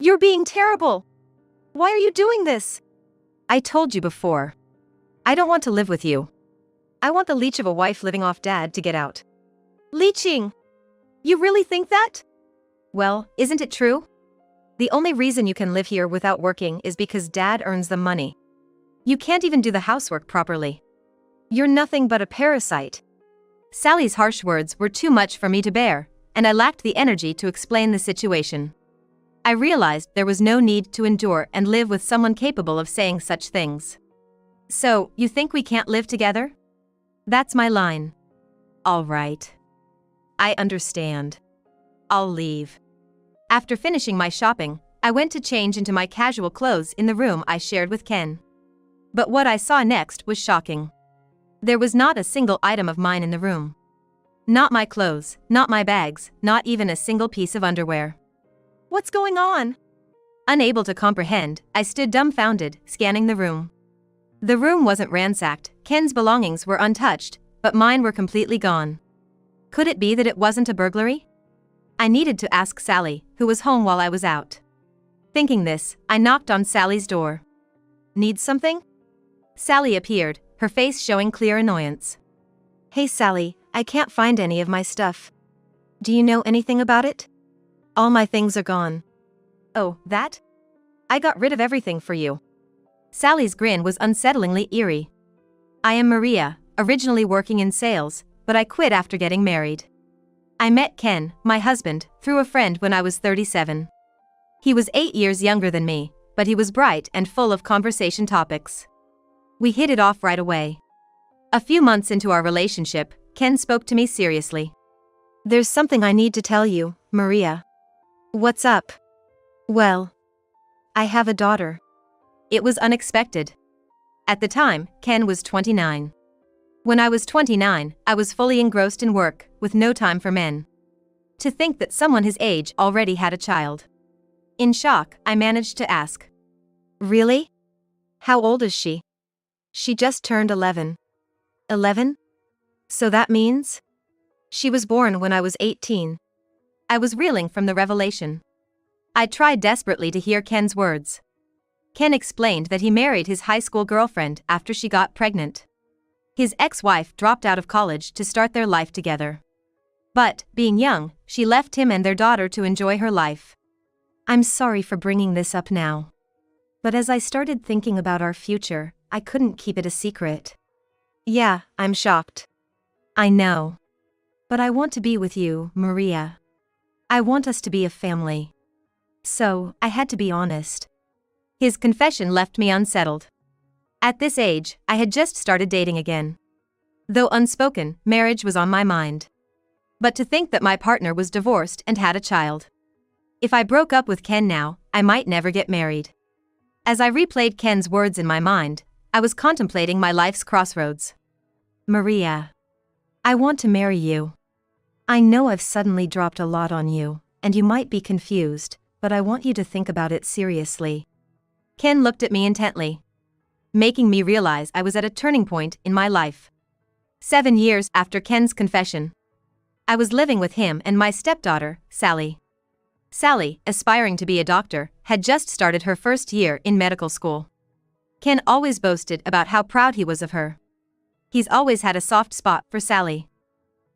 You're being terrible. Why are you doing this? I told you before. I don't want to live with you. I want the leech of a wife living off Dad to get out. Leeching? You really think that? Well, isn't it true? The only reason you can live here without working is because Dad earns the money. You can't even do the housework properly. You're nothing but a parasite. Sally's harsh words were too much for me to bear, and I lacked the energy to explain the situation. I realized there was no need to endure and live with someone capable of saying such things. So, you think we can't live together? That's my line. All right. I understand. I'll leave. After finishing my shopping, I went to change into my casual clothes in the room I shared with Ken. But what I saw next was shocking. There was not a single item of mine in the room. Not my clothes, not my bags, not even a single piece of underwear. What's going on? Unable to comprehend, I stood dumbfounded, scanning the room. The room wasn't ransacked, Ken's belongings were untouched, but mine were completely gone. Could it be that it wasn't a burglary? I needed to ask Sally, who was home while I was out. Thinking this, I knocked on Sally's door. Need something? Sally appeared, her face showing clear annoyance. Hey Sally, I can't find any of my stuff. Do you know anything about it? All my things are gone. Oh, that? I got rid of everything for you. Sally's grin was unsettlingly eerie. I am Maria, originally working in sales, but I quit after getting married. I met Ken, my husband, through a friend when I was 37. He was 8 years younger than me, but he was bright and full of conversation topics. We hit it off right away. A few months into our relationship, Ken spoke to me seriously. There's something I need to tell you, Maria. What's up? Well, I have a daughter. It was unexpected. At the time, Ken was 29. When I was 29, I was fully engrossed in work, with no time for men. To think that someone his age already had a child. In shock, I managed to ask. Really? How old is she? She just turned 11. 11? So that means? She was born when I was 18. I was reeling from the revelation. I tried desperately to hear Ken's words. Ken explained that he married his high school girlfriend after she got pregnant. His ex-wife dropped out of college to start their life together. But, being young, she left him and their daughter to enjoy her life. I'm sorry for bringing this up now. But as I started thinking about our future, I couldn't keep it a secret. Yeah, I'm shocked. I know. But I want to be with you, Maria. I want us to be a family. So, I had to be honest. His confession left me unsettled. At this age, I had just started dating again. Though unspoken, marriage was on my mind. But to think that my partner was divorced and had a child. If I broke up with Ken now, I might never get married. As I replayed Ken's words in my mind, I was contemplating my life's crossroads. Maria. I want to marry you. I know I've suddenly dropped a lot on you, and you might be confused, but I want you to think about it seriously. Ken looked at me intently, making me realize I was at a turning point in my life. 7 years after Ken's confession, I was living with him and my stepdaughter, Sally. Sally, aspiring to be a doctor, had just started her first year in medical school. Ken always boasted about how proud he was of her. He's always had a soft spot for Sally.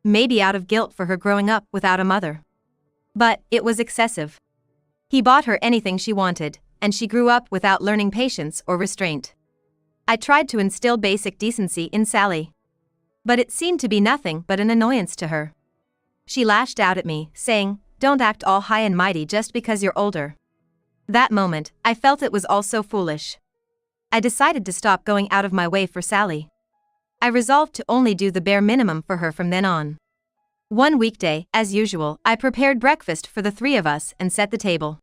Maybe out of guilt for her growing up without a mother. But it was excessive. He bought her anything she wanted, and she grew up without learning patience or restraint. I tried to instill basic decency in Sally. But it seemed to be nothing but an annoyance to her. She lashed out at me, saying, "Don't act all high and mighty just because you're older." That moment, I felt it was all so foolish. I decided to stop going out of my way for Sally. I resolved to only do the bare minimum for her from then on. One weekday, as usual, I prepared breakfast for the three of us and set the table.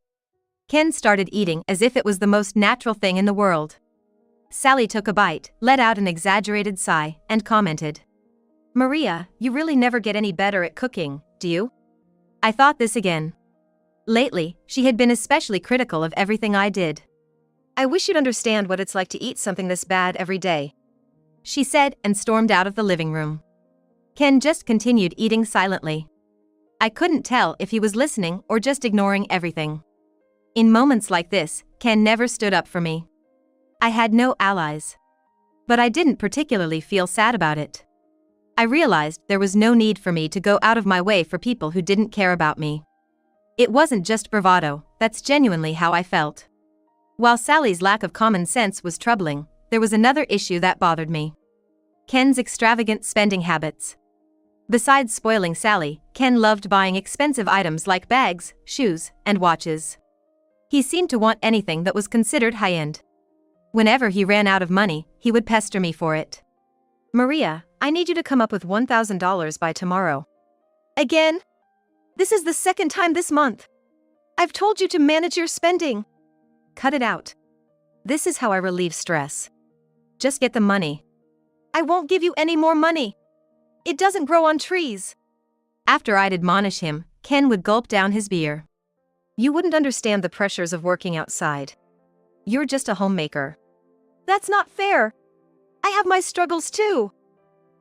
Ken started eating as if it was the most natural thing in the world. Sally took a bite, let out an exaggerated sigh, and commented, "Maria, you really never get any better at cooking, do you?" I thought this again. Lately, she had been especially critical of everything I did. "I wish you'd understand what it's like to eat something this bad every day," she said and stormed out of the living room. Ken just continued eating silently. I couldn't tell if he was listening or just ignoring everything. In moments like this, Ken never stood up for me. I had no allies. But I didn't particularly feel sad about it. I realized there was no need for me to go out of my way for people who didn't care about me. It wasn't just bravado, that's genuinely how I felt. While Sally's lack of common sense was troubling, there was another issue that bothered me. Ken's extravagant spending habits. Besides spoiling Sally, Ken loved buying expensive items like bags, shoes, and watches. He seemed to want anything that was considered high-end. Whenever he ran out of money, he would pester me for it. "Maria, I need you to come up with $1,000 by tomorrow." "Again? This is the second time this month. I've told you to manage your spending." "Cut it out. This is how I relieve stress. Just get the money." "I won't give you any more money. It doesn't grow on trees." After I'd admonish him, Ken would gulp down his beer. "You wouldn't understand the pressures of working outside. You're just a homemaker." "That's not fair. I have my struggles too.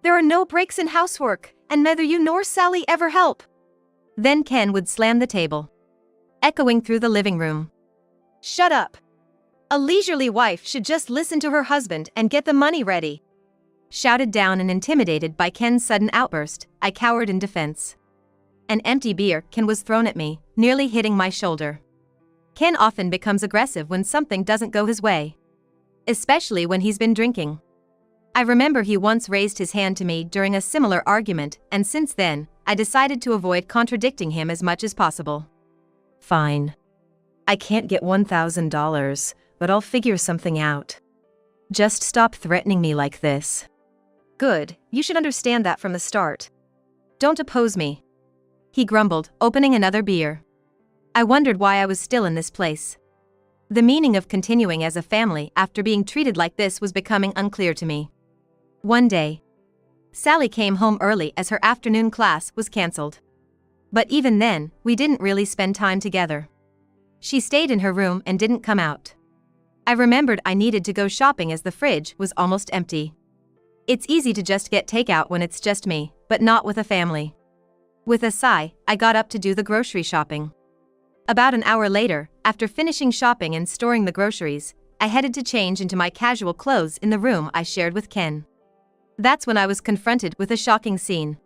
There are no breaks in housework, and neither you nor Sally ever help." Then Ken would slam the table, echoing through the living room. "Shut up. A leisurely wife should just listen to her husband and get the money ready." Shouted down and intimidated by Ken's sudden outburst, I cowered in defense. An empty beer can was thrown at me, nearly hitting my shoulder. Ken often becomes aggressive when something doesn't go his way, especially when he's been drinking. I remember he once raised his hand to me during a similar argument, and since then, I decided to avoid contradicting him as much as possible. "Fine. I can't get $1,000, but I'll figure something out. Just stop threatening me like this." "Good, you should understand that from the start. Don't oppose me," he grumbled, opening another beer. I wondered why I was still in this place. The meaning of continuing as a family after being treated like this was becoming unclear to me. One day, Sally came home early as her afternoon class was cancelled. But even then, we didn't really spend time together. She stayed in her room and didn't come out. I remembered I needed to go shopping as the fridge was almost empty. It's easy to just get takeout when it's just me, but not with a family. With a sigh, I got up to do the grocery shopping. About an hour later, after finishing shopping and storing the groceries, I headed to change into my casual clothes in the room I shared with Ken. That's when I was confronted with a shocking scene.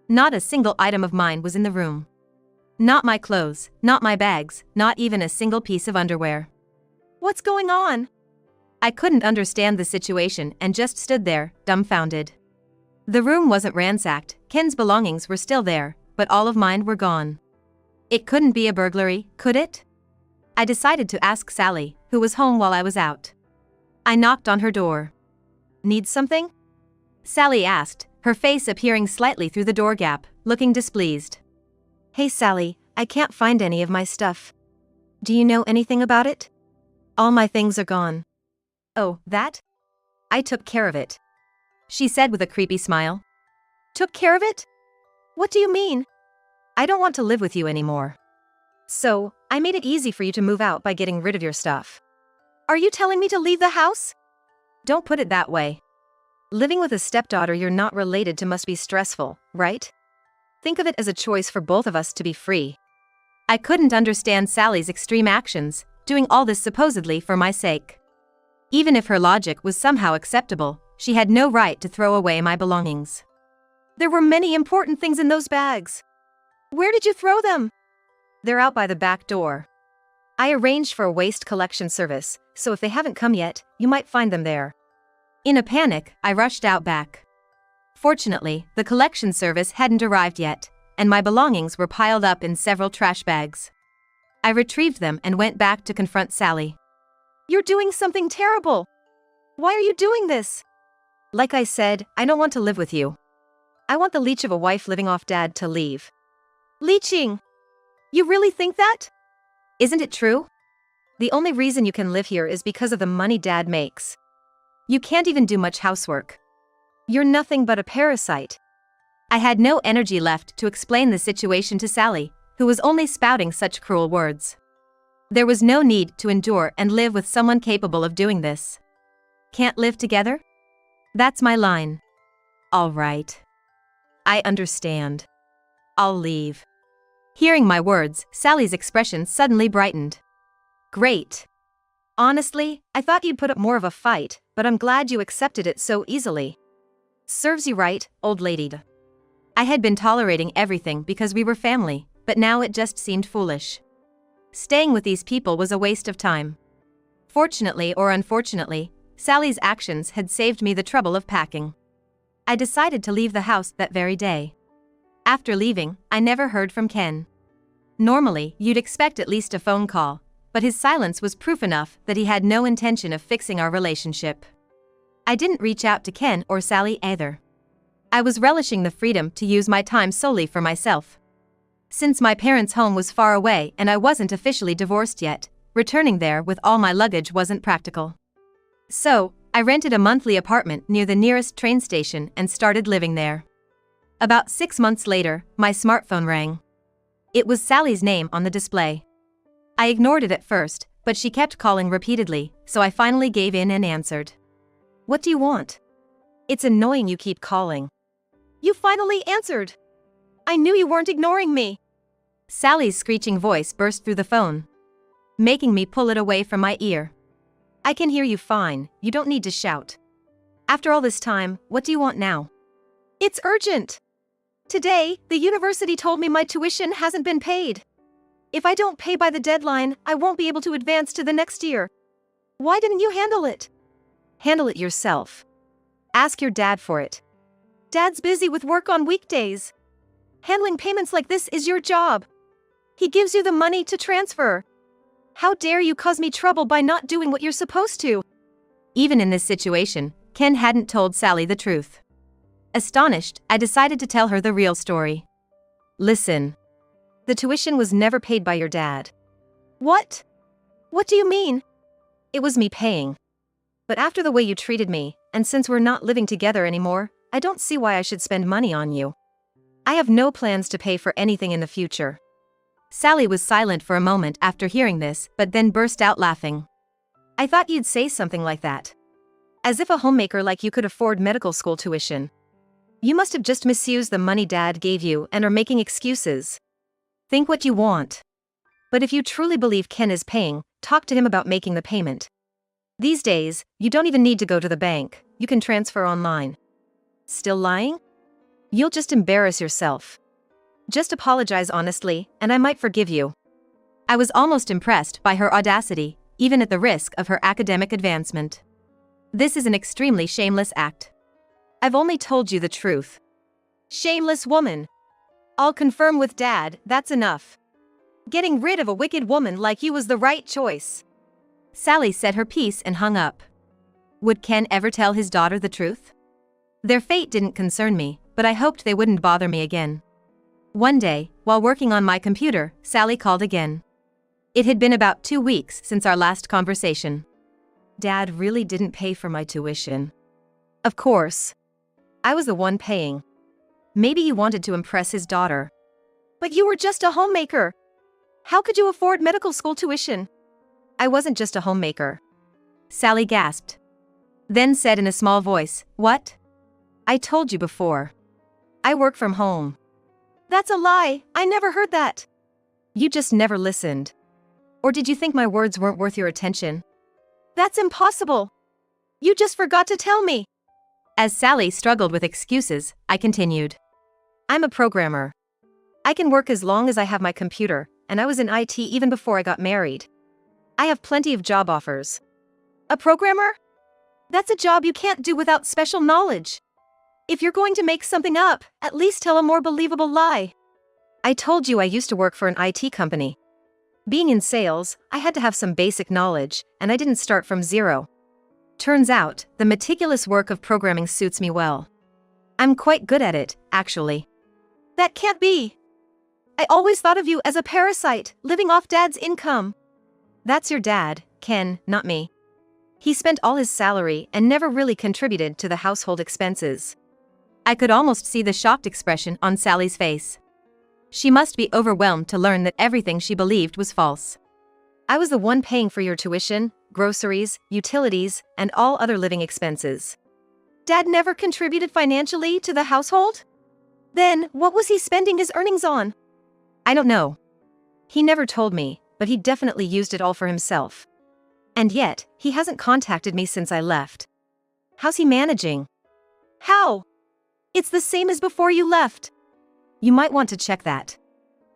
Not a single item of mine was in the room. Not my clothes, not my bags, not even a single piece of underwear. "What's going on?" I couldn't understand the situation and just stood there, dumbfounded. The room wasn't ransacked, Ken's belongings were still there, but all of mine were gone. It couldn't be a burglary, could it? I decided to ask Sally, who was home while I was out. I knocked on her door. "Need something?" Sally asked, her face appearing slightly through the door gap, looking displeased. "Hey Sally, I can't find any of my stuff. Do you know anything about it? All my things are gone." "Oh, that? I took care of it," she said with a creepy smile. "Took care of it? What do you mean?" "I don't want to live with you anymore. So, I made it easy for you to move out by getting rid of your stuff." "Are you telling me to leave the house?" "Don't put it that way. Living with a stepdaughter you're not related to must be stressful, right? Think of it as a choice for both of us to be free." I couldn't understand Sally's extreme actions, doing all this supposedly for my sake. Even if her logic was somehow acceptable, she had no right to throw away my belongings. "There were many important things in those bags. Where did you throw them?" "They're out by the back door. I arranged for a waste collection service, so if they haven't come yet, you might find them there." In a panic, I rushed out back. Fortunately, the collection service hadn't arrived yet, and my belongings were piled up in several trash bags. I retrieved them and went back to confront Sally. "You're doing something terrible. Why are you doing this?" "Like I said, I don't want to live with you. I want the leech of a wife living off dad to leave." "Leeching? You really think that?" "Isn't it true? The only reason you can live here is because of the money dad makes. You can't even do much housework. You're nothing but a parasite." I had no energy left to explain the situation to Sally, who was only spouting such cruel words. There was no need to endure and live with someone capable of doing this. "Can't live together? That's my line." "All right. I understand. I'll leave." Hearing my words, Sally's expression suddenly brightened. Great. Honestly, I thought you'd put up more of a fight, but I'm glad you accepted it so easily. Serves you right, old lady. I had been tolerating everything because we were family, but now it just seemed foolish. Staying with these people was a waste of time. Fortunately or unfortunately, Sally's actions had saved me the trouble of packing. I decided to leave the house that very day. After leaving, I never heard from Ken. Normally, you'd expect at least a phone call, but his silence was proof enough that he had no intention of fixing our relationship. I didn't reach out to Ken or Sally either. I was relishing the freedom to use my time solely for myself. Since my parents' home was far away and I wasn't officially divorced yet, returning there with all my luggage wasn't practical. So, I rented a monthly apartment near the nearest train station and started living there. About 6 months later, my smartphone rang. It was Sally's name on the display. I ignored it at first, but she kept calling repeatedly, so I finally gave in and answered. What do you want? It's annoying you keep calling. You finally answered. I knew you weren't ignoring me. Sally's screeching voice burst through the phone, making me pull it away from my ear. I can hear you fine, you don't need to shout. After all this time, what do you want now? It's urgent. Today, the university told me my tuition hasn't been paid. If I don't pay by the deadline, I won't be able to advance to the next year. Why didn't you handle it? Handle it yourself. Ask your dad for it. Dad's busy with work on weekdays. Handling payments like this is your job. He gives you the money to transfer. How dare you cause me trouble by not doing what you're supposed to? Even in this situation, Ken hadn't told Sally the truth. Astonished, I decided to tell her the real story. Listen. The tuition was never paid by your dad. What? What do you mean? It was me paying. But after the way you treated me, and since we're not living together anymore, I don't see why I should spend money on you. I have no plans to pay for anything in the future. Sally was silent for a moment after hearing this, but then burst out laughing. I thought you'd say something like that. As if a homemaker like you could afford medical school tuition. You must have just misused the money Dad gave you and are making excuses. Think what you want. But if you truly believe Ken is paying, talk to him about making the payment. These days, you don't even need to go to the bank, you can transfer online. Still lying? You'll just embarrass yourself. Just apologize honestly, and I might forgive you. I was almost impressed by her audacity, even at the risk of her academic advancement. This is an extremely shameless act. I've only told you the truth. Shameless woman. I'll confirm with Dad, that's enough. Getting rid of a wicked woman like you was the right choice. Sally said her piece and hung up. Would Ken ever tell his daughter the truth? Their fate didn't concern me, but I hoped they wouldn't bother me again. One day, while working on my computer, Sally called again. It had been about 2 weeks since our last conversation. Dad really didn't pay for my tuition. Of course. I was the one paying. Maybe he wanted to impress his daughter. But you were just a homemaker. How could you afford medical school tuition? I wasn't just a homemaker. Sally gasped. Then said in a small voice, What? I told you before. I work from home. That's a lie, I never heard that. You just never listened. Or did you think my words weren't worth your attention? That's impossible. You just forgot to tell me. As Sally struggled with excuses, I continued. I'm a programmer. I can work as long as I have my computer, and I was in IT even before I got married. I have plenty of job offers. A programmer? That's a job you can't do without special knowledge. If you're going to make something up, at least tell a more believable lie. I told you I used to work for an IT company. Being in sales, I had to have some basic knowledge, and I didn't start from zero. Turns out, the meticulous work of programming suits me well. I'm quite good at it, actually. That can't be. I always thought of you as a parasite, living off Dad's income. That's your dad, Ken, not me. He spent all his salary and never really contributed to the household expenses. I could almost see the shocked expression on Sally's face. She must be overwhelmed to learn that everything she believed was false. I was the one paying for your tuition, groceries, utilities, and all other living expenses. Dad never contributed financially to the household? Then, what was he spending his earnings on? I don't know. He never told me, but he definitely used it all for himself. And yet, he hasn't contacted me since I left. How's he managing? How? It's the same as before you left. You might want to check that.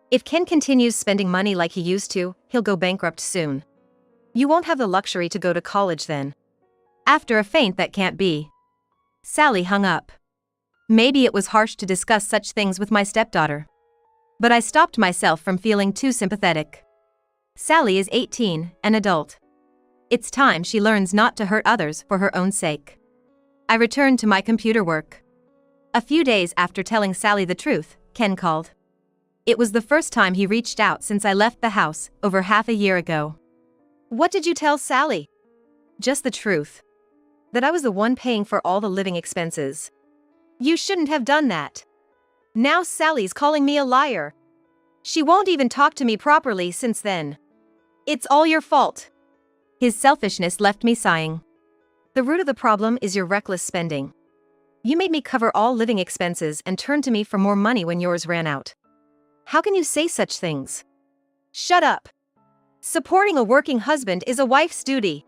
If Ken continues spending money like he used to, he'll go bankrupt soon. You won't have the luxury to go to college then. After a feint that can't be. Sally hung up. Maybe it was harsh to discuss such things with my stepdaughter. But I stopped myself from feeling too sympathetic. Sally is 18, an adult. It's time she learns not to hurt others for her own sake. I returned to my computer work. A few days after telling Sally the truth, Ken called. It was the first time he reached out since I left the house, over half a year ago. What did you tell Sally? Just the truth. That I was the one paying for all the living expenses. You shouldn't have done that. Now Sally's calling me a liar. She won't even talk to me properly since then. It's all your fault. His selfishness left me sighing. The root of the problem is your reckless spending. You made me cover all living expenses and turned to me for more money when yours ran out. How can you say such things? Shut up. Supporting a working husband is a wife's duty.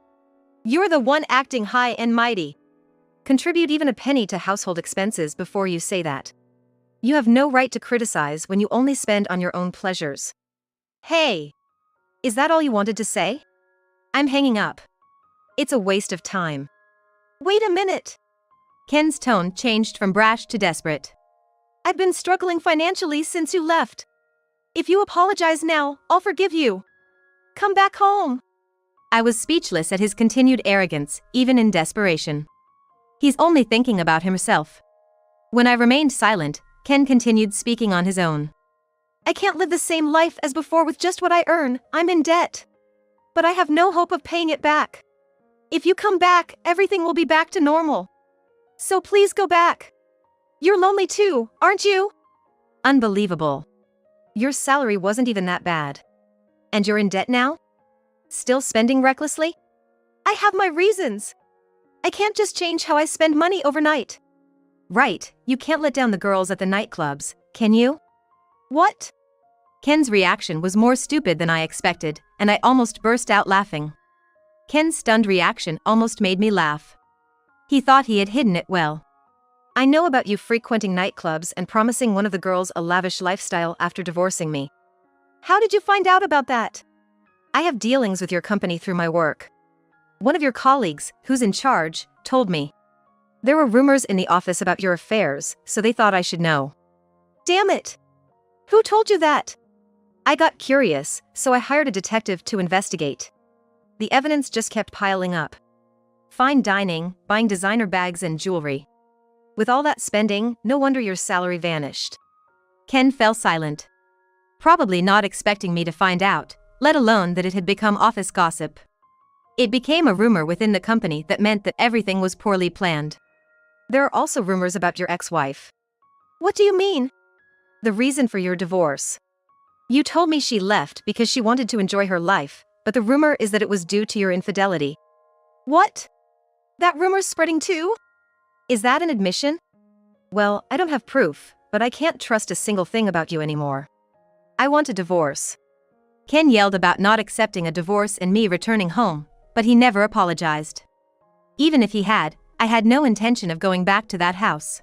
You're the one acting high and mighty. Contribute even a penny to household expenses before you say that. You have no right to criticize when you only spend on your own pleasures. Hey! Is that all you wanted to say? I'm hanging up. It's a waste of time. Wait a minute! Ken's tone changed from brash to desperate. I've been struggling financially since you left. If you apologize now, I'll forgive you. Come back home. I was speechless at his continued arrogance, even in desperation. He's only thinking about himself. When I remained silent, Ken continued speaking on his own. I can't live the same life as before with just what I earn. I'm in debt. But I have no hope of paying it back. If you come back, everything will be back to normal. So please go back. You're lonely too, aren't you? Unbelievable. Your salary wasn't even that bad. And you're in debt now? Still spending recklessly? I have my reasons. I can't just change how I spend money overnight. Right, you can't let down the girls at the nightclubs, can you? What? Ken's reaction was more stupid than I expected, and I almost burst out laughing. Ken's stunned reaction almost made me laugh. He thought he had hidden it well. I know about you frequenting nightclubs and promising one of the girls a lavish lifestyle after divorcing me. How did you find out about that? I have dealings with your company through my work. One of your colleagues, who's in charge, told me. There were rumors in the office about your affairs, so they thought I should know. Damn it! Who told you that? I got curious, so I hired a detective to investigate. The evidence just kept piling up. Fine dining, buying designer bags and jewelry. With all that spending, no wonder your salary vanished. Ken fell silent. Probably not expecting me to find out, let alone that it had become office gossip. It became a rumor within the company that meant that everything was poorly planned. There are also rumors about your ex-wife. What do you mean? The reason for your divorce. You told me she left because she wanted to enjoy her life, but the rumor is that it was due to your infidelity. What? That rumor's spreading too? Is that an admission? Well, I don't have proof, but I can't trust a single thing about you anymore. I want a divorce. Ken yelled about not accepting a divorce and me returning home, but he never apologized. Even if he had, I had no intention of going back to that house.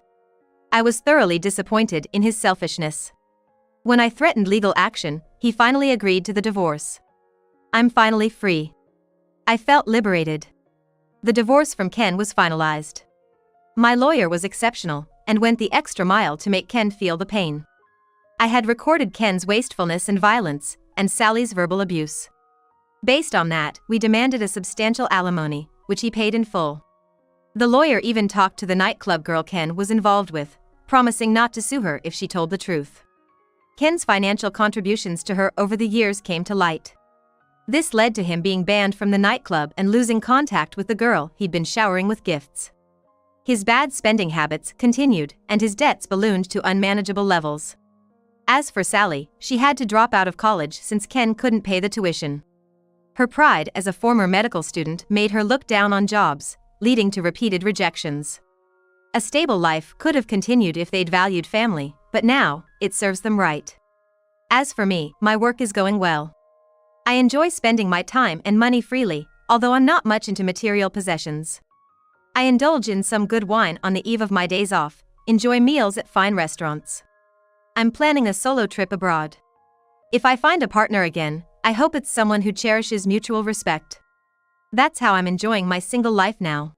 I was thoroughly disappointed in his selfishness. When I threatened legal action, he finally agreed to the divorce. I'm finally free. I felt liberated. The divorce from Ken was finalized. My lawyer was exceptional and went the extra mile to make Ken feel the pain. I had recorded Ken's wastefulness and violence, and Sally's verbal abuse. Based on that, we demanded a substantial alimony, which he paid in full. The lawyer even talked to the nightclub girl Ken was involved with, promising not to sue her if she told the truth. Ken's financial contributions to her over the years came to light. This led to him being banned from the nightclub and losing contact with the girl he'd been showering with gifts. His bad spending habits continued, and his debts ballooned to unmanageable levels. As for Sally, she had to drop out of college since Ken couldn't pay the tuition. Her pride as a former medical student made her look down on jobs, leading to repeated rejections. A stable life could have continued if they'd valued family, but now, it serves them right. As for me, my work is going well. I enjoy spending my time and money freely, although I'm not much into material possessions. I indulge in some good wine on the eve of my days off, enjoy meals at fine restaurants. I'm planning a solo trip abroad. If I find a partner again, I hope it's someone who cherishes mutual respect. That's how I'm enjoying my single life now.